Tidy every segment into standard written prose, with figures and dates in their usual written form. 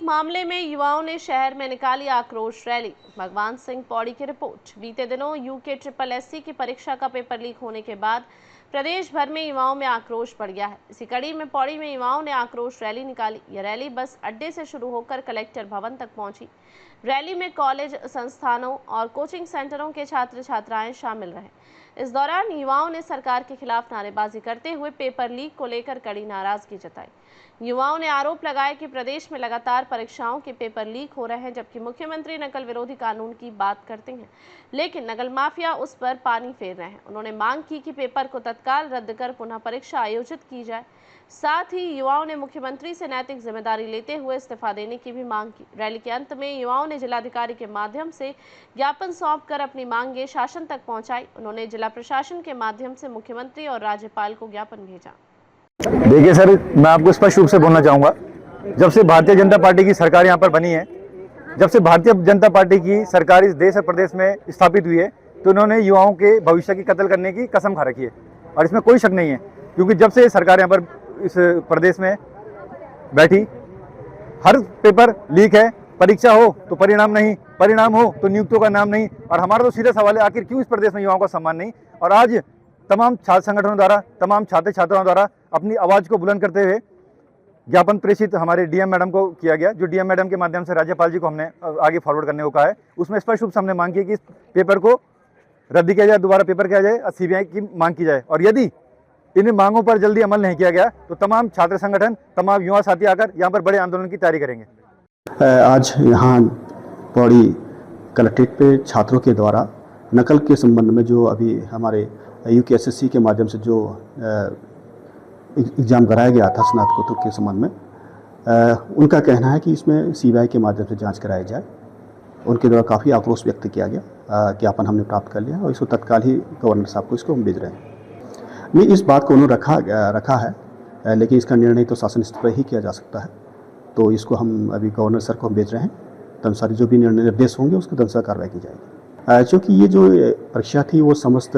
मामले में युवाओं ने शहर में निकाली आक्रोश रैली। भगवान सिंह पौड़ी की रिपोर्ट। बीते दिनों यूके SSSC की परीक्षा का पेपर लीक होने के बाद प्रदेश भर में युवाओं में आक्रोश बढ़ गया है। इसी कड़ी में पौड़ी में युवाओं ने आक्रोश रैली निकाली। यह रैली बस अड्डे से शुरू होकर कलेक्टर भवन तक पहुंची। रैली में कॉलेज, संस्थानों और कोचिंग सेंटरों के छात्र छात्राएं शामिल रहे। इस दौरान युवाओं ने सरकार के खिलाफ नारेबाजी करते हुए पेपर लीक को लेकर कड़ी नाराजगी जताई। युवाओं ने आरोप लगाया कि प्रदेश में लगातार परीक्षाओं के पेपर लीक हो रहे हैं, जबकि मुख्यमंत्री नकल विरोधी कानून की बात करते हैं, लेकिन नकल माफिया उस पर पानी फेर रहे हैं। उन्होंने मांग की कि पेपर को तत्काल रद्द कर पुनः परीक्षा आयोजित की जाए। साथ ही युवाओं ने मुख्यमंत्री से नैतिक जिम्मेदारी लेते हुए इस्तीफा देने की भी मांग की। रैली के अंत में युवाओं ने जिलाधिकारी के माध्यम से ज्ञापन सौंपकर अपनी मांगे शासन तक पहुंचाई। उन्होंने जिला प्रशासन के माध्यम से मुख्यमंत्री और राज्यपाल को ज्ञापन भेजा। देखिए सर, मैं आपको स्पष्ट रूप से बोलना चाहूँगा, जब से भारतीय जनता पार्टी की सरकार यहाँ पर बनी है, जब से भारतीय जनता पार्टी की सरकार इस देश और प्रदेश में स्थापित हुई है, तो उन्होंने युवाओं के भविष्य की कत्ल करने की कसम खा रखी है। और इसमें कोई शक नहीं है, क्योंकि जब से सरकार यहाँ पर इस प्रदेश में बैठी, हर पेपर लीक है। परीक्षा हो तो परिणाम नहीं, परिणाम हो तो नियुक्तियों का नाम नहीं। और हमारा तो सीधा सवाल है, आखिर क्यों इस प्रदेश में युवाओं का सम्मान नहीं। और आज तमाम छात्र संगठनों द्वारा, तमाम छात्र छात्राओं द्वारा अपनी आवाज़ को बुलंद करते हुए ज्ञापन प्रेषित हमारे डीएम मैडम को किया गया, जो डीएम मैडम के माध्यम से राज्यपाल जी को हमने आगे फॉरवर्ड करने को कहा है। उसमें स्पष्ट रूप से हमने मांग की कि इस पेपर को रद्द किया जाए, दोबारा पेपर किया जाए और सीबीआई की मांग की जाए। और यदि इन मांगों पर जल्दी अमल नहीं किया गया तो तमाम छात्र संगठन, तमाम युवा साथी आकर यहाँ पर बड़े आंदोलन की तैयारी करेंगे। आज यहाँ पौड़ी कलेक्ट्रेट पे छात्रों के द्वारा नकल के संबंध में जो अभी हमारे यूके SSC के माध्यम से जो एग्ज़ाम कराया गया था स्नातकोत्तर के संबंध में, उनका कहना है कि इसमें सीबीआई के माध्यम से जांच कराई जाए। उनके द्वारा काफ़ी आक्रोश व्यक्त किया गया। ज्ञापन हमने प्राप्त कर लिया और इसको तत्काल ही गवर्नर साहब को इसको हम भेज रहे हैं। नहीं, इस बात को उन्होंने रखा है, लेकिन इसका निर्णय तो शासन स्तर पर ही किया जा सकता है। तो इसको हम अभी गवर्नर सर को हम भेज रहे हैं। तनुसार जो भी निर्देश होंगे उसको तनुसार कार्रवाई की जाएगी। क्योंकि ये जो परीक्षा थी वो समस्त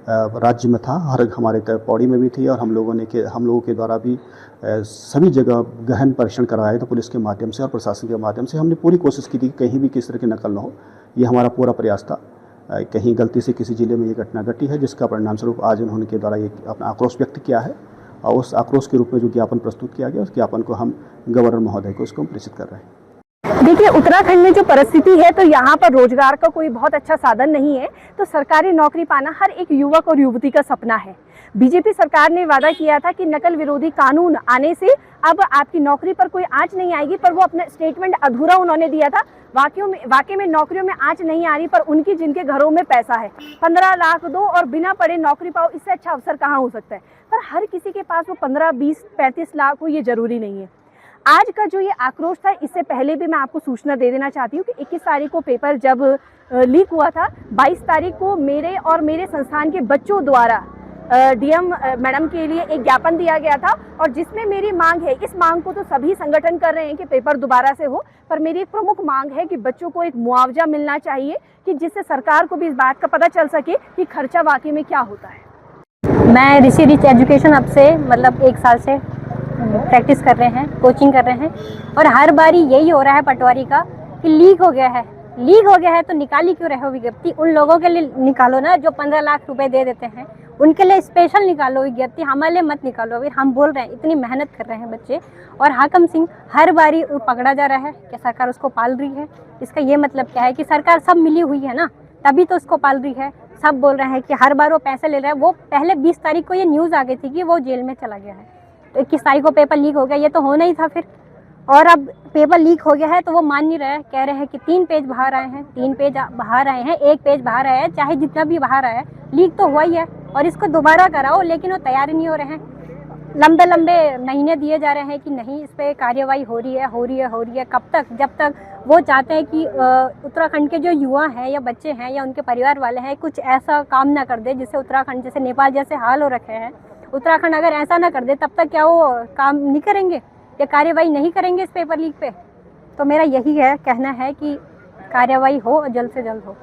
राज्य में था, हर हमारे पौड़ी में भी थी, और हम लोगों के द्वारा भी सभी जगह गहन परीक्षण करवाया था पुलिस के माध्यम से और प्रशासन के माध्यम से। हमने पूरी कोशिश की थी कि कहीं भी किस तरह की नकल न हो। ये हमारा पूरा प्रयास था। कहीं गलती से किसी जिले में ये घटना घटी है, जिसका परिणाम स्वरूप आज उन्होंने के द्वारा ये अपना आक्रोश व्यक्त किया है, और उस आक्रोश के रूप में जो ज्ञापन प्रस्तुत किया गया, उस ज्ञापन को हम गवर्नर महोदय को इसको प्रेषित कर रहे हैं। देखिए, उत्तराखंड में जो परिस्थिति है, तो यहाँ पर रोजगार का कोई बहुत अच्छा साधन नहीं है। तो सरकारी नौकरी पाना हर एक युवक और युवती का सपना है। बीजेपी सरकार ने वादा किया था कि नकल विरोधी कानून आने से अब आपकी नौकरी पर कोई आंच नहीं आएगी, पर वो अपना स्टेटमेंट अधूरा उन्होंने दिया था। वाकई में नौकरियों में आंच नहीं आ रही, पर उनकी जिनके घरों में पैसा है, 15 लाख दो और बिना पढ़े नौकरी पाओ, इससे अच्छा अवसर कहाँ हो सकता है। पर हर किसी के पास वो 15, 20, 35 लाख हो, ये जरूरी नहीं है। आज का जो ये आक्रोश था, इससे पहले भी मैं आपको सूचना दे देना चाहती हूँ कि 21 तारीख को पेपर जब लीक हुआ था, 22 तारीख को मेरे और मेरे संस्थान के बच्चों द्वारा डीएम मैडम के लिए एक ज्ञापन दिया गया था, और जिसमें मेरी मांग है, इस मांग को तो सभी संगठन कर रहे हैं कि पेपर दोबारा से हो, पर मेरी एक प्रमुख मांग है कि बच्चों को एक मुआवजा मिलना चाहिए, कि जिससे सरकार को भी इस बात का पता चल सके कि खर्चा वाकई में क्या होता है। मैं ऋषि रिच एजुकेशन अब से मतलब 1 साल से प्रैक्टिस कर रहे हैं, कोचिंग कर रहे हैं, और हर बारी यही हो रहा है पटवारी का कि लीक हो गया है तो निकाली क्यों रहे हो विज्ञप्ति। उन लोगों के लिए निकालो ना जो 15 लाख रुपए दे देते हैं, उनके लिए स्पेशल निकालो विज्ञप्ति, हमारे लिए मत निकालो। अभी हम बोल रहे हैं, इतनी मेहनत कर रहे हैं बच्चे, और हाकम सिंह हर बारी पकड़ा जा रहा है कि सरकार उसको पाल रही है। इसका ये मतलब क्या है कि सरकार सब मिली हुई है ना, तभी तो उसको पाल रही है। सब बोल रहे हैं कि हर बार वो पैसे ले रहा है। वो पहले 20 तारीख को ये न्यूज़ आ गई थी कि वो जेल में चला गया है, तो 21 तारीख को पेपर लीक हो गया, ये तो होना ही था फिर। और अब पेपर लीक हो गया है तो वो मान नहीं रहे, कह रहे हैं कि 3 पेज बाहर आए हैं, 3 पेज बाहर आए हैं, 1 पेज बाहर आया है, चाहे जितना भी बाहर आया है, लीक तो हुआ ही है, और इसको दोबारा कराओ। लेकिन वो तैयार ही नहीं हो रहे हैं। लंबे महीने दिए जा रहे हैं कि नहीं, इस पर कार्रवाई हो रही है। कब तक? जब तक वो चाहते हैं कि उत्तराखंड के जो युवा हैं या बच्चे हैं या उनके परिवार वाले हैं, कुछ ऐसा काम ना कर दे जिससे उत्तराखंड जैसे नेपाल जैसे हाल हो रखे हैं, उत्तराखंड अगर ऐसा ना कर दे, तब तक क्या वो काम नहीं करेंगे या कार्रवाई नहीं करेंगे इस पेपर लीक पे। तो मेरा यही है कहना है कि कार्रवाई हो और जल्द से जल्द हो।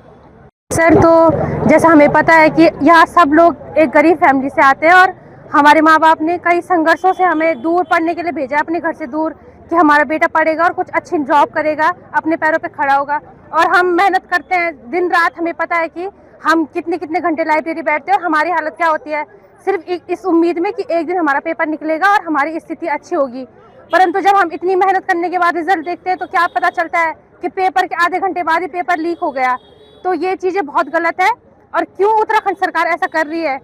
सर, तो जैसा हमें पता है कि यहाँ सब लोग एक गरीब फैमिली से आते हैं, और हमारे माँ बाप ने कई संघर्षों से हमें दूर पढ़ने के लिए भेजा, अपने घर से दूर, कि हमारा बेटा पढ़ेगा और कुछ अच्छी जॉब करेगा, अपने पैरों पे खड़ा होगा। और हम मेहनत करते हैं दिन रात, हमें पता है कि हम कितने कितने घंटे लाइब्रेरी बैठते हैं और हमारी हालत क्या होती है, सिर्फ इस उम्मीद में कि एक दिन हमारा पेपर निकलेगा और हमारी स्थिति अच्छी होगी। परंतु जब हम इतनी मेहनत करने के बाद रिजल्ट देखते हैं तो क्या पता चलता है कि पेपर के आधे घंटे बाद ही पेपर लीक हो गया। तो ये चीज़ें बहुत गलत है। और क्यों उत्तराखंड सरकार ऐसा कर रही है?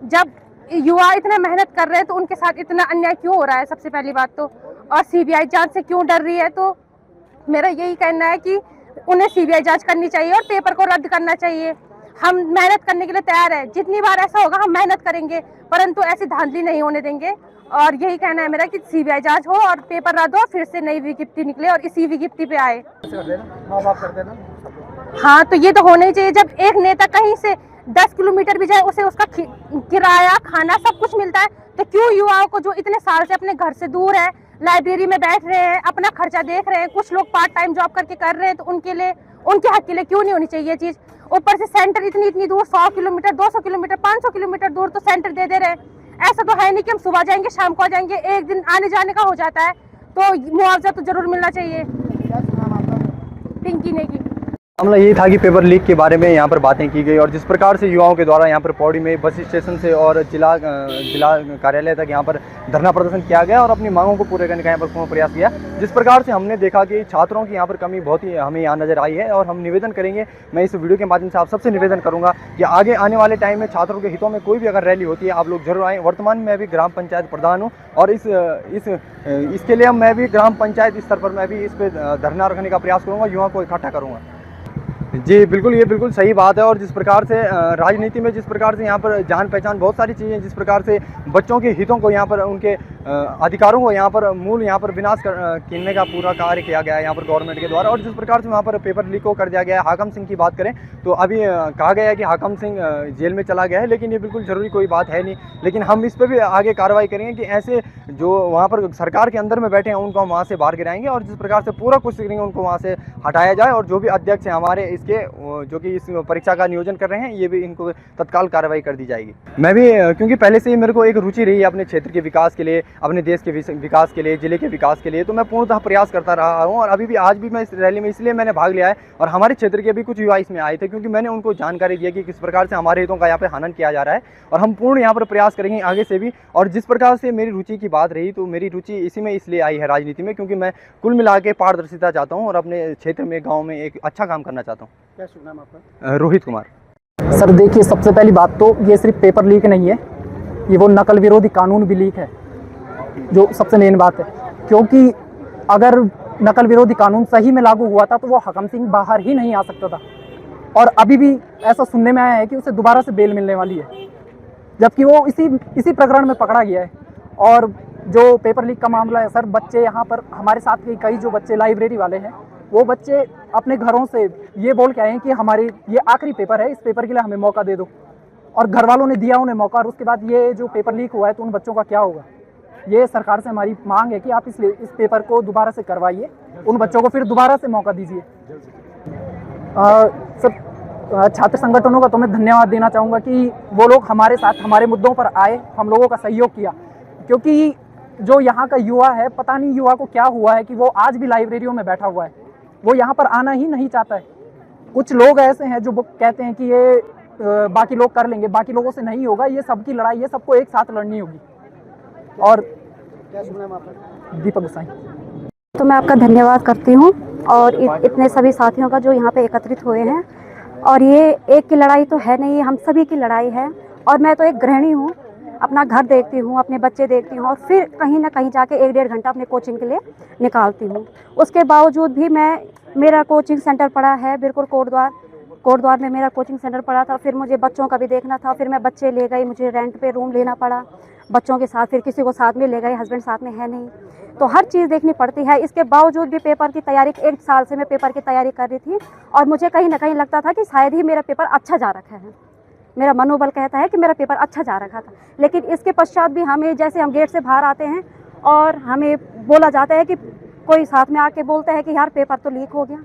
जब युवा इतना मेहनत कर रहे हैं तो उनके साथ इतना अन्याय क्यों हो रहा है, सबसे पहली बात तो। और सीबीआई जांच से क्यों डर रही है? तो मेरा यही कहना है कि उन्हें सीबीआई जांच करनी चाहिए और पेपर को रद्द करना चाहिए। हम मेहनत करने के लिए तैयार है, जितनी बार ऐसा होगा हम मेहनत करेंगे, परंतु ऐसी धांधली नहीं होने देंगे। और यही कहना है मेरा कि सीबीआई जांच हो और पेपर रद्द हो, फिर से नई विज्ञप्ति निकले और इसी विज्ञप्ति पे आए। हाँ, तो ये तो होना ही चाहिए। जब एक नेता कहीं से 10 किलोमीटर भी जाए, उसे उसका किराया, खाना सब कुछ मिलता है, तो क्यों युवाओं को जो इतने साल से अपने घर से दूर है, लाइब्रेरी में बैठ रहे हैं, अपना खर्चा देख रहे हैं, कुछ लोग पार्ट टाइम जॉब करके कर रहे हैं, तो उनके लिए, उनके हक के लिए क्यों नहीं होनी चाहिए ये चीज़? ऊपर से सेंटर इतनी दूर, 100 किलोमीटर, 200 किलोमीटर, 500 किलोमीटर दूर तो सेंटर दे रहे हैं। ऐसा तो है नहीं कि हम सुबह जाएंगे शाम को आ जाएंगे, एक दिन आने जाने का हो जाता है, तो मुआवजा तो जरूर मिलना चाहिए। पिंकी नेगी। मामला यही था कि पेपर लीक के बारे में यहाँ पर बातें की गई और जिस प्रकार से युवाओं के द्वारा यहाँ पर पौड़ी में बस स्टेशन से और जिला कार्यालय तक यहाँ पर धरना प्रदर्शन किया गया और अपनी मांगों को पूरे करने का यहाँ पर पूर्ण प्रयास किया। जिस प्रकार से हमने देखा कि छात्रों की यहाँ पर कमी बहुत ही हमें यहाँ नज़र आई है और हम निवेदन करेंगे, मैं इस वीडियो के माध्यम से आप सबसे निवेदन करूँगा कि आगे आने वाले टाइम में छात्रों के हितों में कोई भी अगर रैली होती है, आप लोग जरूर आएँ। वर्तमान में मैं भी ग्राम पंचायत प्रधान हूँ और इसके लिए मैं भी ग्राम पंचायत स्तर पर मैं भी इस पर धरना रखने का प्रयास करूँगा, युवाओं को इकट्ठा करूँगा। जी बिल्कुल, ये बिल्कुल सही बात है। और जिस प्रकार से राजनीति में जिस प्रकार से यहाँ पर जान पहचान बहुत सारी चीज़ें, जिस प्रकार से बच्चों के हितों को यहाँ पर, उनके अधिकारों को यहाँ पर मूल यहाँ पर विनाश करने का पूरा कार्य किया गया है यहाँ पर गवर्नमेंट के द्वारा। और जिस प्रकार से वहाँ पर पेपर लीक को कर दिया गया है। हाकम सिंह की बात करें तो अभी कहा गया है कि हाकम सिंह जेल में चला गया है, लेकिन ये बिल्कुल ज़रूरी कोई बात है नहीं। लेकिन हम इस पर भी आगे कार्रवाई करेंगे कि ऐसे जो वहाँ पर सरकार के अंदर में बैठे हैं उनको हम वहाँ से बाहर गिराएंगे और जिस प्रकार से पूरा कोशिश करेंगे उनको वहाँ से हटाया जाए। और जो भी अध्यक्ष हैं हमारे इसके, जो कि इस परीक्षा का नियोजन कर रहे हैं, ये भी इनको तत्काल कार्रवाई कर दी जाएगी। मैं भी क्योंकि पहले से ही मेरे को एक रुचि रही है अपने क्षेत्र के विकास के लिए, अपने देश के विकास के लिए, जिले के विकास के लिए, तो मैं पूर्णतः प्रयास करता रहा हूँ। और अभी भी आज भी मैं इस रैली में इसलिए मैंने भाग लिया है और हमारे क्षेत्र के भी कुछ युवा इसमें आए थे क्योंकि मैंने उनको जानकारी दी कि किस प्रकार से हमारे हितों का यहाँ पे हनन किया जा रहा है और हम पूर्ण यहाँ पर प्रयास करेंगे आगे से भी। और जिस प्रकार से मेरी रुचि की बात रही तो मेरी रुचि इसी में इसलिए आई है राजनीति में, क्योंकि मैं कुल मिला के पारदर्शिता चाहता हूँ और अपने क्षेत्र में, गाँव में एक अच्छा काम करना चाहता हूँ। क्या शुभ नाम आपका? रोहित कुमार। सर देखिए, सबसे पहली बात तो ये सिर्फ पेपर लीक नहीं है, ये वो नकल विरोधी कानून भी लीक है, जो सबसे मेन बात है। क्योंकि अगर नकल विरोधी कानून सही में लागू हुआ था तो वो हाकम सिंह बाहर ही नहीं आ सकता था। और अभी भी ऐसा सुनने में आया है कि उसे दोबारा से बेल मिलने वाली है, जबकि वो इसी प्रकरण में पकड़ा गया है। और जो पेपर लीक का मामला है सर, बच्चे यहाँ पर हमारे साथ के कई जो बच्चे लाइब्रेरी वाले हैं, वो बच्चे अपने घरों से ये बोल के आए हैं कि हमारे ये आखिरी पेपर है, इस पेपर के लिए हमें मौका दे दो। और घर वालों ने दिया उन्हें मौका, और उसके बाद ये जो पेपर लीक हुआ है तो उन बच्चों का क्या होगा? ये सरकार से हमारी मांग है कि आप इस पेपर को दोबारा से करवाइए, उन बच्चों को फिर दोबारा से मौका दीजिए। सब छात्र संगठनों का तो मैं धन्यवाद देना चाहूँगा कि वो लोग हमारे साथ हमारे मुद्दों पर आए, हम लोगों का सहयोग किया। क्योंकि जो यहाँ का युवा है, पता नहीं युवा को क्या हुआ है कि वो आज भी लाइब्रेरियों में बैठा हुआ है, वो यहाँ पर आना ही नहीं चाहता है। कुछ लोग ऐसे हैं जो कहते हैं कि ये बाकी लोग कर लेंगे, बाकी लोगों से नहीं होगा, ये सबकी लड़ाई है, सबको एक साथ लड़नी होगी। और क्या शुभ नाम आपका? दीपक गोसाई। तो मैं आपका धन्यवाद करती हूँ और इतने सभी साथियों का जो यहाँ पे एकत्रित हुए हैं। और ये एक की लड़ाई तो है नहीं, हम सभी की लड़ाई है। और मैं तो एक गृहिणी हूँ, अपना घर देखती हूँ, अपने बच्चे देखती हूँ और फिर कहीं ना कहीं जाके 1-1.5 घंटा अपने कोचिंग के लिए निकालती हूँ। उसके बावजूद भी मेरा कोचिंग सेंटर पड़ा है बिल्कुल कोटद्वार में मेरा कोचिंग सेंटर पड़ा था। फिर मुझे बच्चों का भी देखना था, फिर मैं बच्चे ले गई, मुझे रेंट पे रूम लेना पड़ा बच्चों के साथ, फिर किसी को साथ में ले गए, हस्बैंड साथ में है नहीं, तो हर चीज़ देखनी पड़ती है। इसके बावजूद भी पेपर की तैयारी, 1 साल से मैं पेपर की तैयारी कर रही थी और मुझे कहीं ना कहीं लगता था कि शायद ही मेरा पेपर अच्छा जा रखा है, मेरा मनोबल कहता है कि मेरा पेपर अच्छा जा रखा था। लेकिन इसके पश्चात भी हमें, जैसे हम गेट से बाहर आते हैं और हमें बोला जाता है कि कोई साथ में आके बोलता है कि यार पेपर तो लीक हो गया।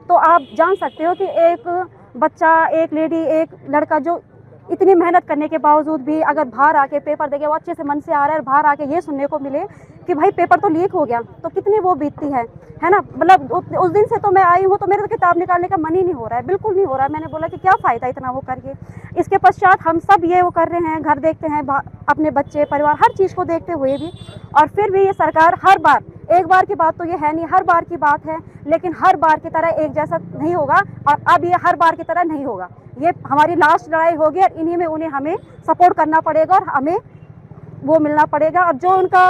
तो आप जान सकते हो कि एक बच्चा, एक लेडी, एक लड़का जो इतनी मेहनत करने के बावजूद भी अगर बाहर आके पेपर देके वो अच्छे से मन से आ रहा है और बाहर आके ये सुनने को मिले कि भाई पेपर तो लीक हो गया, तो कितनी वो बीतती है ना। मतलब उस दिन से तो मैं आई हूँ तो मेरे तो किताब निकालने का मन ही नहीं हो रहा है, बिल्कुल नहीं हो रहा है। मैंने बोला कि क्या फ़ायदा इतना वो करके। इसके पश्चात हम सब ये वो कर रहे हैं, घर देखते हैं, अपने बच्चे परिवार हर चीज़ को देखते हुए भी, और फिर भी ये सरकार हर बार, एक बार की बात तो ये है नहीं, हर बार की बात है, लेकिन हर बार की तरह एक जैसा नहीं होगा और अब ये हर बार की तरह नहीं होगा। ये हमारी लास्ट लड़ाई होगी और इन्हीं में उन्हें हमें सपोर्ट करना पड़ेगा और हमें वो मिलना पड़ेगा। और जो उनका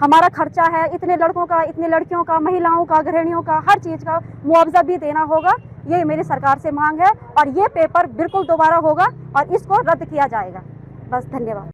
हमारा खर्चा है, इतने लड़कों का, इतनी लड़कियों का, महिलाओं का, गृहिणियों का, हर चीज़ का मुआवजा भी देना होगा। ये मेरी सरकार से मांग है और ये पेपर बिल्कुल दोबारा होगा और इसको रद्द किया जाएगा। बस, धन्यवाद।